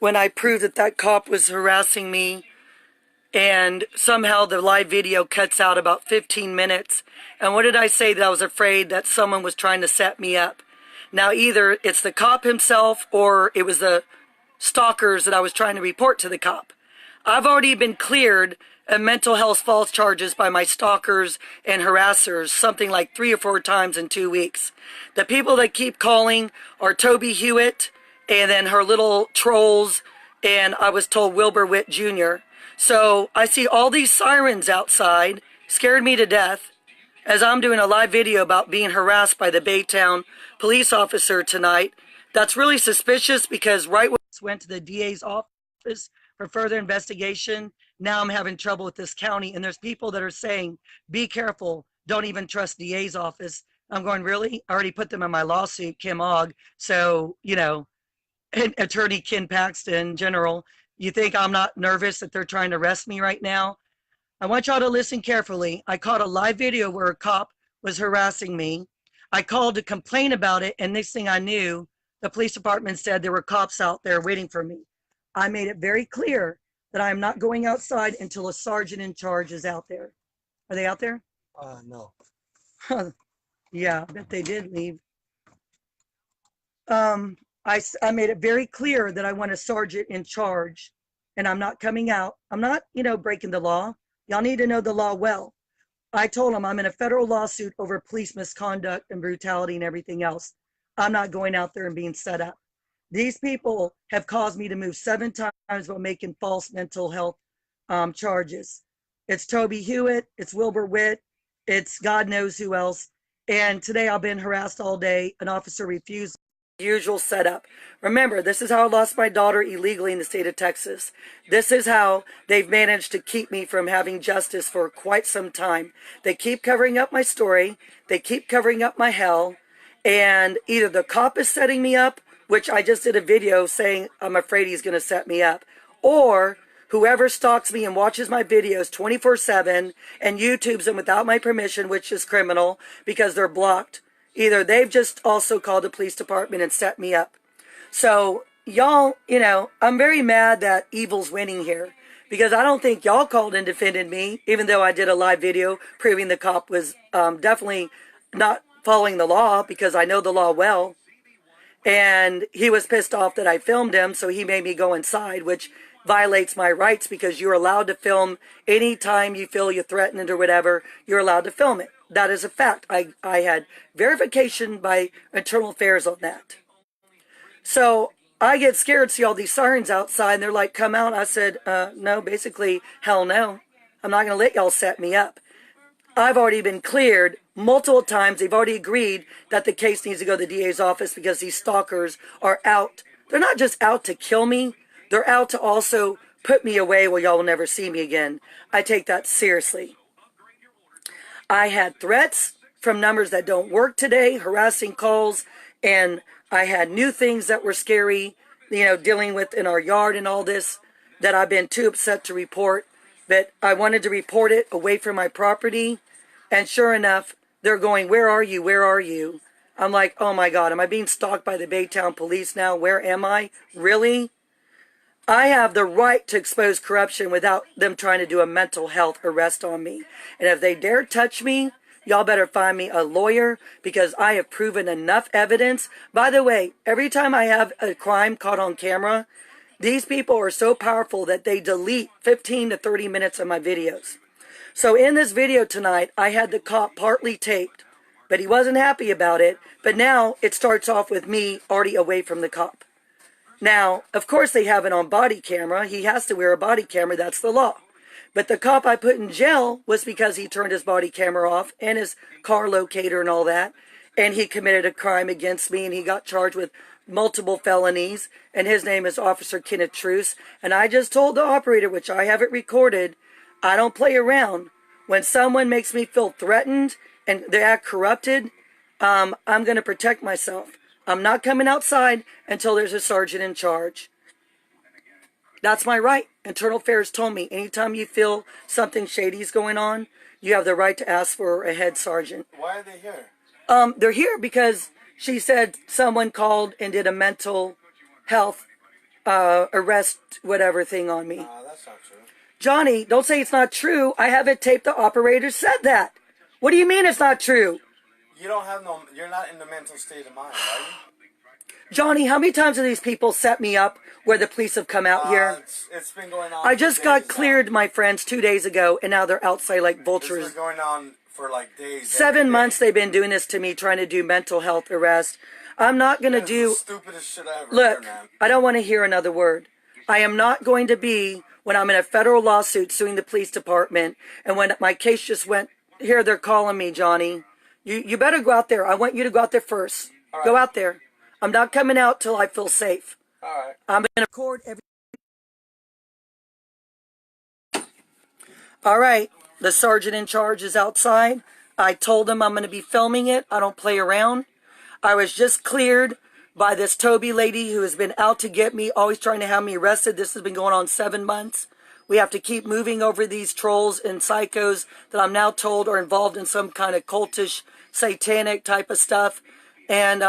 when I proved that that cop was harassing me, and somehow the live video cuts out about 15 minutes. And what did I say? That I was afraid that someone was trying to set me up. Now, either it's the cop himself or it was the stalkers that I was trying to report to the cop. I've already been cleared of mental health false charges by my stalkers and harassers something like 3 or 4 times in 2 weeks. The people that keep calling are Toby Hewitt and then her little trolls, and I was told Wilbur Witt Jr. So I see all these sirens outside, scared me to death, as I'm doing a live video about being harassed by the Baytown police officer tonight. That's really suspicious because right when I went to the DA's office for further investigation, now I'm having trouble with this county, and there's people that are saying, be careful, don't even trust DA's office. I'm going, really? I already put them in my lawsuit, Kim Ogg. So, you know, and Attorney Ken Paxton, General, you think I'm not nervous that they're trying to arrest me right now? I want y'all to listen carefully. I caught a live video where a cop was harassing me. I called to complain about it, and next thing I knew, the police department said there were cops out there waiting for me. I made it very clear that I am not going outside until a sergeant in charge is out there. Are they out there? No. Yeah, I bet they did leave. I made it very clear that I want a sergeant in charge, and I'm not coming out. I'm not, breaking the law. Y'all need to know the law well. I told them I'm in a federal lawsuit over police misconduct and brutality and everything else. I'm not going out there and being set up. These people have caused me to move 7 times while making false mental health charges. It's Toby Hewitt, it's Wilbur Witt, it's God knows who else. And today I've been harassed all day. An officer refused. Usual setup. Remember, this is how I lost my daughter illegally in the state of Texas. This is how they've managed to keep me from having justice for quite some time. They keep covering up my story. They keep covering up my hell. And either the cop is setting me up, which I just did a video saying I'm afraid he's going to set me up, or whoever stalks me and watches my videos 24/7 and YouTubes them without my permission, which is criminal because they're blocked. Either they've just also called the police department and set me up. So y'all, I'm very mad that evil's winning here because I don't think y'all called and defended me, even though I did a live video proving the cop was definitely not following the law because I know the law well. And he was pissed off that I filmed him, so he made me go inside, which violates my rights because you're allowed to film anytime you feel you're threatened or whatever, you're allowed to film it. That is a fact. I had verification by Internal Affairs on that. So I get scared, see all these sirens outside, and they're like, come out. I said, no, basically, hell no. I'm not going to let y'all set me up. I've already been cleared multiple times. They've already agreed that the case needs to go to the DA's office because these stalkers are out. They're not just out to kill me. They're out to also put me away where y'all will never see me again. I take that seriously. I had threats from numbers that don't work today, harassing calls, and I had new things that were scary, dealing with in our yard and all this that I've been too upset to report. But I wanted to report it away from my property. And sure enough, they're going, where are you? Where are you? I'm like, oh my God, am I being stalked by the Baytown police now? Where am I? Really? I have the right to expose corruption without them trying to do a mental health arrest on me. And if they dare touch me, y'all better find me a lawyer because I have proven enough evidence. By the way, every time I have a crime caught on camera, these people are so powerful that they delete 15 to 30 minutes of my videos. So in this video tonight, I had the cop partly taped, but he wasn't happy about it. But now it starts off with me already away from the cop. Now, of course, they have it on body camera. He has to wear a body camera. That's the law. But the cop I put in jail was because he turned his body camera off and his car locator and all that. And he committed a crime against me and he got charged with multiple felonies. And his name is Officer Kenneth Truce. And I just told the operator, which I have it recorded, I don't play around. When someone makes me feel threatened and they act corrupted, I'm going to protect myself. I'm not coming outside until there's a sergeant in charge. That's my right. Internal Affairs told me anytime you feel something shady is going on, you have the right to ask for a head sergeant. Why are they here? They're here because she said someone called and did a mental health arrest whatever thing on me. That's not true. Johnny, don't say it's not true. I have it taped. The operator said that. What do you mean it's not true? You don't have no. You're not in the mental state of mind, are you? Johnny, how many times have these people set me up where the police have come out here? It's been going on. I just got cleared, my friends, 2 days ago, and now they're outside like vultures. This has been going on for like days. 7 months they've been doing this to me, trying to do mental health arrest. I'm not going to do... The stupidest shit I ever Look, heard, man. I don't want to hear another word. I am not going to be, when I'm in a federal lawsuit suing the police department, and when my case just went, here they're calling me, Johnny. You better go out there. I want you to go out there first. Right. Go out there. I'm not coming out till I feel safe. All right. I'm going to record every... All right. The sergeant in charge is outside. I told him I'm going to be filming it. I don't play around. I was just cleared by this Toby lady who has been out to get me, always trying to have me arrested. This has been going on 7 months. We have to keep moving over these trolls and psychos that I'm now told are involved in some kind of cultish, satanic type of stuff. And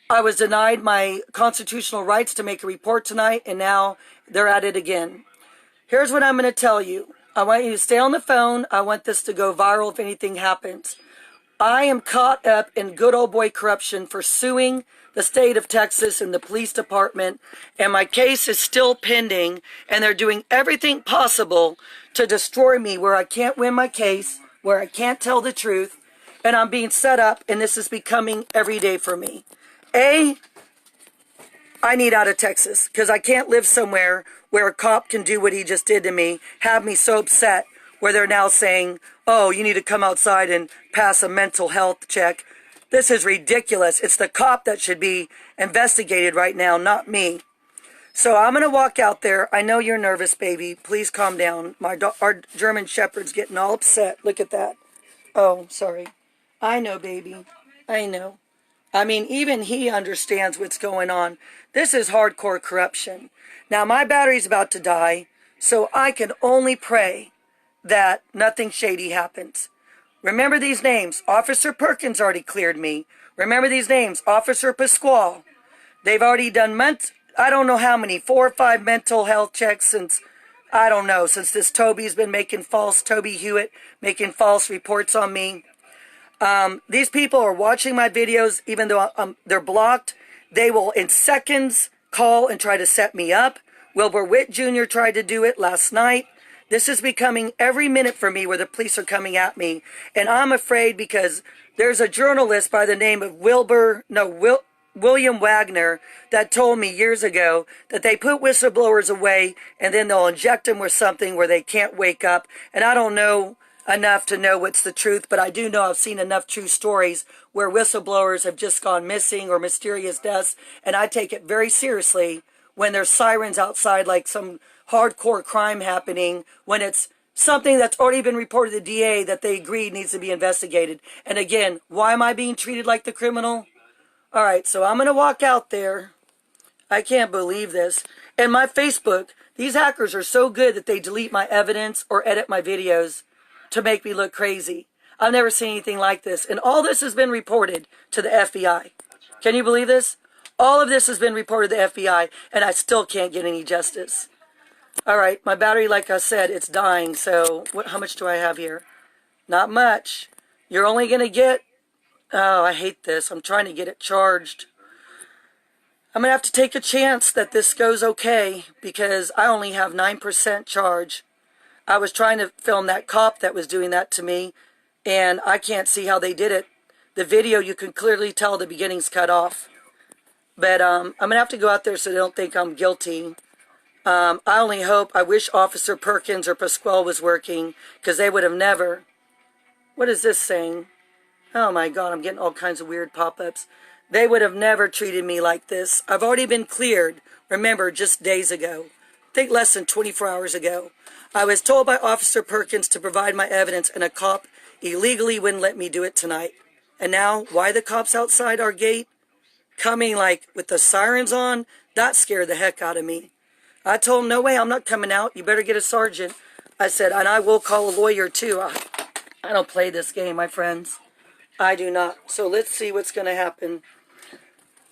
I was denied my constitutional rights to make a report tonight, and now they're at it again. Here's what I'm going to tell you. I want you to stay on the phone. I want this to go viral if anything happens. I am caught up in good old boy corruption for suing the state of Texas and the police department, and my case is still pending, and they're doing everything possible to destroy me, where I can't win my case, where I can't tell the truth, and I'm being set up, and this is becoming every day for me. I need out of Texas, because I can't live somewhere where a cop can do what he just did to me, have me so upset, where they're now saying, oh, you need to come outside and pass a mental health check. This is ridiculous. It's the cop that should be investigated right now, not me. So I'm going to walk out there. I know you're nervous, baby. Please calm down. Our German Shepherd's getting all upset. Look at that. Oh, sorry. I know, baby. I know. I mean, even he understands what's going on. This is hardcore corruption. Now, my battery's about to die, so I can only pray that nothing shady happens. Remember these names. Officer Perkins already cleared me. Remember these names. Officer Pasquale. They've already done, I don't know how many, 4 or 5 mental health checks since, I don't know, since this Toby Hewitt, making false reports on me. These people are watching my videos, even though they're blocked. They will, in seconds, call and try to set me up. Wilbur Witt Jr. tried to do it last night. This is becoming every minute for me where the police are coming at me. And I'm afraid because there's a journalist by the name of William Wagner that told me years ago that they put whistleblowers away and then they'll inject them with something where they can't wake up. And I don't know enough to know what's the truth, but I do know I've seen enough true stories where whistleblowers have just gone missing or mysterious deaths. And I take it very seriously when there's sirens outside like some hardcore crime happening, when it's something that's already been reported to the DA that they agreed needs to be investigated. And again, why am I being treated like the criminal? All right, so I'm going to walk out there. I can't believe this. And my Facebook, these hackers are so good that they delete my evidence or edit my videos to make me look crazy. I've never seen anything like this. And all this has been reported to the FBI. Can you believe this? All of this has been reported to the FBI, and I still can't get any justice. All right, my battery, like I said, it's dying, so how much do I have here? Not much. You're only going to get... Oh, I hate this. I'm trying to get it charged. I'm going to have to take a chance that this goes okay, because I only have 9% charge. I was trying to film that cop that was doing that to me, and I can't see how they did it. The video, you can clearly tell the beginning's cut off. But I'm going to have to go out there so they don't think I'm guilty. I wish Officer Perkins or Pasquale was working, because they would have never... What is this saying? Oh my God, I'm getting all kinds of weird pop-ups. They would have never treated me like this. I've already been cleared, remember, just days ago. I think less than 24 hours ago. I was told by Officer Perkins to provide my evidence, and a cop illegally wouldn't let me do it tonight. And now, why the cops outside our gate? Coming like with the sirens on? That scared the heck out of me. I told him, no way, I'm not coming out. You better get a sergeant. I said, and I will call a lawyer too. I don't play this game, my friends. I do not. So let's see what's going to happen.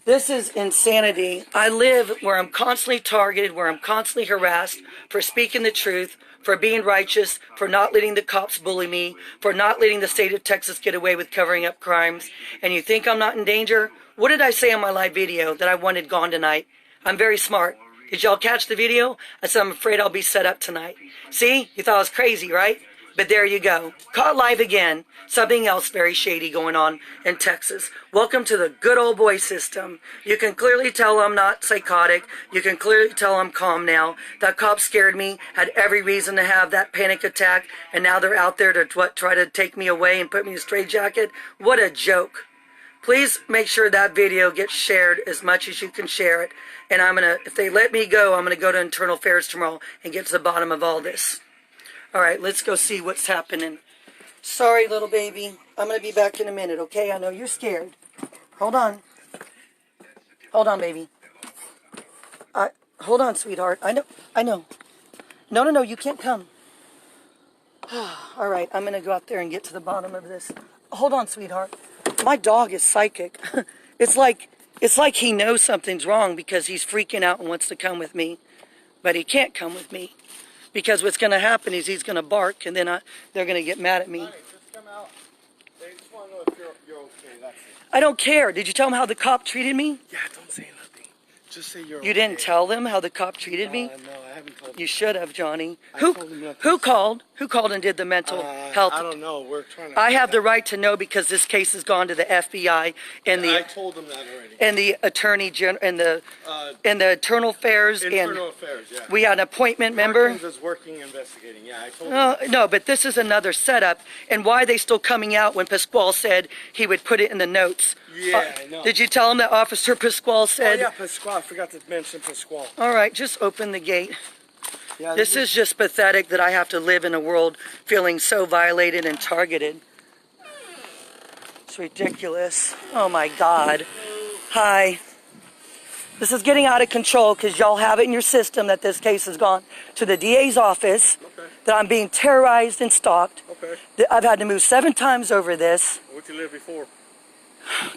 This is insanity. I live where I'm constantly targeted, where I'm constantly harassed for speaking the truth, for being righteous, for not letting the cops bully me, for not letting the state of Texas get away with covering up crimes. And you think I'm not in danger? What did I say on my live video that I wanted gone tonight? I'm very smart. Did y'all catch the video? I said I'm afraid I'll be set up tonight. See? You thought I was crazy, right? But there you go. Caught live again. Something else very shady going on in Texas. Welcome to the good old boy system. You can clearly tell I'm not psychotic. You can clearly tell I'm calm now. That cop scared me, had every reason to have that panic attack, and now they're out there to try to take me away and put me in a straitjacket. What a joke. Please make sure that video gets shared as much as you can share it. And if they let me go, I'm gonna go to Internal Affairs tomorrow and get to the bottom of all this. All right, let's go see what's happening. Sorry, little baby. I'm going to be back in a minute, okay? I know you're scared. Hold on. Hold on, baby. Hold on, sweetheart. I know. No, you can't come. All right, I'm going to go out there and get to the bottom of this. Hold on, sweetheart. My dog is psychic. It's like he knows something's wrong because he's freaking out and wants to come with me. But he can't come with me. Because what's going to happen is he's going to bark, and then they're going to get mad at me. All right, just come out. They just want to know if you're okay. That's it. I don't care. Did you tell them how the cop treated me? Yeah, don't say nothing. Just say you're okay. You didn't tell them how the cop treated me? No, I haven't told them. You should have, Johnny. I told them nothing. Who called? Who called and did the mental health? I don't know. We're trying to... I have the right to know because this case has gone to the FBI and I told them that already. And the Attorney General and the Internal Affairs. Internal Affairs, yeah. We had an appointment, member. Perkins is working investigating. Yeah, I told them. No, but this is another setup. And why are they still coming out when Pasquale said he would put it in the notes? Yeah, I know. Did you tell him that Officer Pasquale said? Oh, yeah, Pasquale. I forgot to mention Pasquale. All right, just open the gate. Yeah, This is just pathetic that I have to live in a world feeling so violated and targeted. It's ridiculous. Oh my God. Hi. This is getting out of control because y'all have it in your system that this case has gone to the DA's office, that I'm being terrorized and stalked. Okay. I've had to move 7 times over this. Where'd you live before?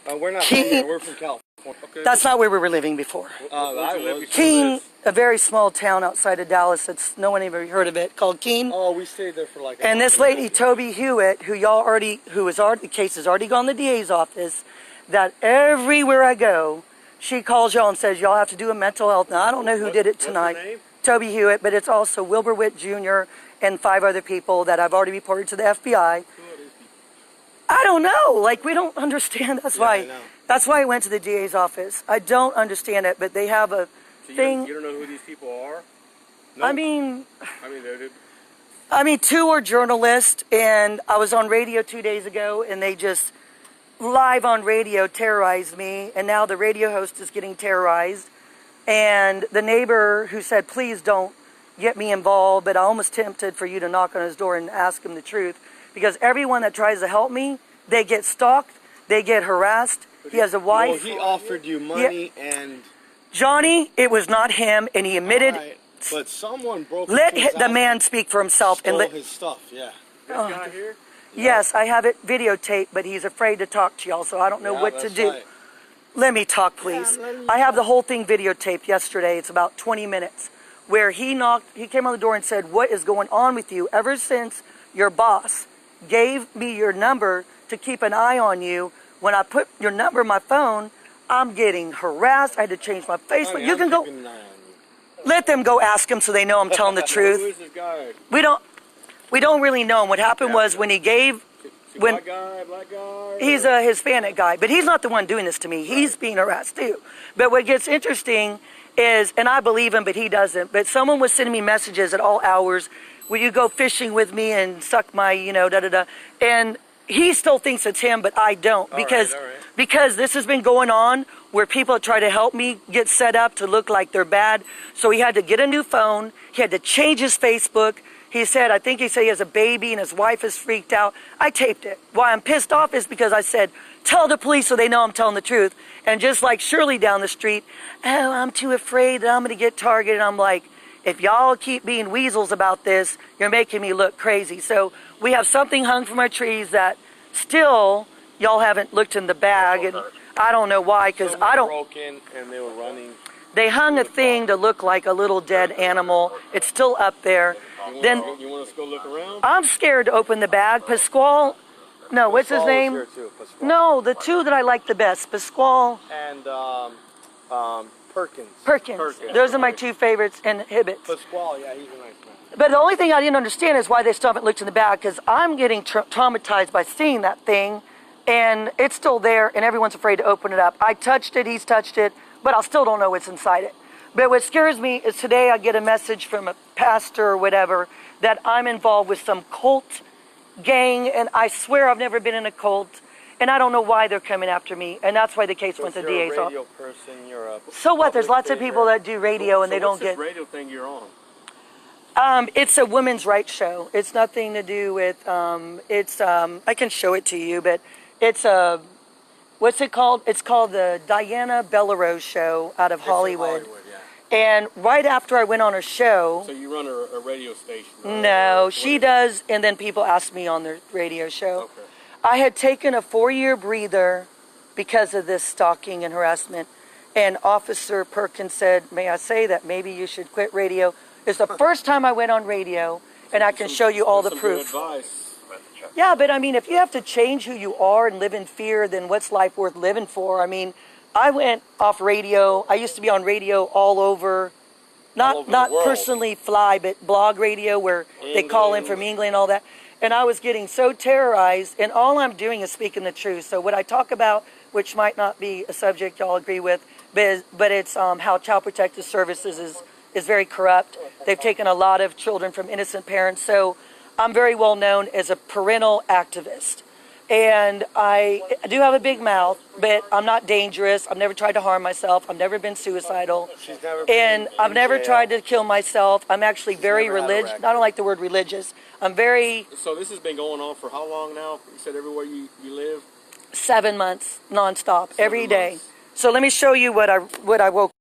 We're not from here. We're from California. Okay. That's not where we were living before. I was. Keene, a very small town outside of Dallas. That's no one even heard of it. Called Keene. Oh, we stayed there for like. And this lady, Toby Hewitt, the case has already gone to the DA's office. That everywhere I go, she calls y'all and says y'all have to do a mental health. Now I don't know who did it tonight. What's her name? Toby Hewitt, but it's also Wilbur Witt Jr. and 5 other people that I've already reported to the FBI. I don't know. Like, we don't understand. That's why I went to the DA's office. I don't understand it, but they have a thing. You don't know who these people are? No? I mean, they're 2 are journalists, and I was on radio 2 days ago, and they just live on radio terrorized me, and now the radio host is getting terrorized. And the neighbor who said, please don't get me involved, but I almost tempted for you to knock on his door and ask him the truth. Because everyone that tries to help me, they get stalked, they get harassed. He has a wife. Well, he offered you money and... Johnny, it was not him, and he admitted... Right, but someone broke Let the man speak for himself. And let his stuff, yeah. This guy here? Yes, I have it videotaped, but he's afraid to talk to y'all, so I don't know what to do. Right. Let me talk, please. I have the whole thing videotaped yesterday. It's about 20 minutes, where he came on the door and said, what is going on with you? Ever since your boss gave me your number to keep an eye on you, when I put your number in my phone, I'm getting harassed. I had to change my Facebook. You can go. Let them go ask him so they know I'm telling the truth. Who is this guy? We don't really know him. What happened was when he gave... Black guy. He's a Hispanic guy, but he's not the one doing this to me. He's being harassed too. But what gets interesting is, and I believe him, but he doesn't, but someone was sending me messages at all hours, will you go fishing with me and suck my, da-da-da. And he still thinks it's him, but I don't. Because this has been going on where people try to help me get set up to look like they're bad. So he had to get a new phone. He had to change his Facebook. He said he has a baby and his wife is freaked out. I taped it. Why I'm pissed off is because I said, tell the police so they know I'm telling the truth. And just like Shirley down the street, oh, I'm too afraid that I'm going to get targeted. I'm like, if y'all keep being weasels about this, you're making me look crazy. So we have something hung from our trees that still y'all haven't looked in the bag. And I don't know why, because Some I don't. broken and they were running. They hung a thing to look like a little dead animal. It's still up there. Then You want us to go look around? I'm scared to open the bag. Pasquale, no, what's his Pasquale was name? here too, Pasquale. No, the two that I like the best, Pasquale, And Perkins. Perkins. Those are my two favorites, and Hibbets. Pasquale, yeah, he's a nice man. But the only thing I didn't understand is why they still haven't looked in the bag, because I'm getting traumatized by seeing that thing, and it's still there, and everyone's afraid to open it up. I touched it, he's touched it, but I still don't know what's inside it. But what scares me is today I get a message from a pastor or whatever that I'm involved with some cult gang, and I swear I've never been in a cult, and I don't know why they're coming after me, and that's why the case went to the DA's office. You're a radio person, you're a So what? There's public lots of figure. people that do radio and they don't what's this get. radio thing you're on? It's a women's rights show. It's nothing to do with. I can show it to you, but it's a. What's it called? It's called the Diana Bellerose Show out of Hollywood. Yeah. And right after I went on her show. So you run a radio station? Right? No, she does, and then people ask me on their radio show. Okay. I had taken a 4-year breather because of this stalking and harassment, and Officer Perkins said, "May I say that maybe you should quit radio?" It's the first time I went on radio, and I can show you all the Some proof. Good advice. Yeah, but I mean, if you have to change who you are and live in fear, then what's life worth living for? I mean, I went off radio. I used to be on radio all over, All over not the world. personally fly, but blog radio where they call in from England and all that. And I was getting so terrorized, and all I'm doing is speaking the truth. So what I talk about, which might not be a subject y'all agree with, but it's how Child Protective Services is very corrupt. They've taken a lot of children from innocent parents. So I'm very well known as a parental activist. And I do have a big mouth, but I'm not dangerous. I've never tried to harm myself. I've never been suicidal. She's never And been I've in never jail. tried to kill myself. I'm actually very never had a religious. record. I don't like the word religious. I'm very So this has been going on for how long now? You said everywhere you live? 7 months nonstop, every day. months. So let me show you what I woke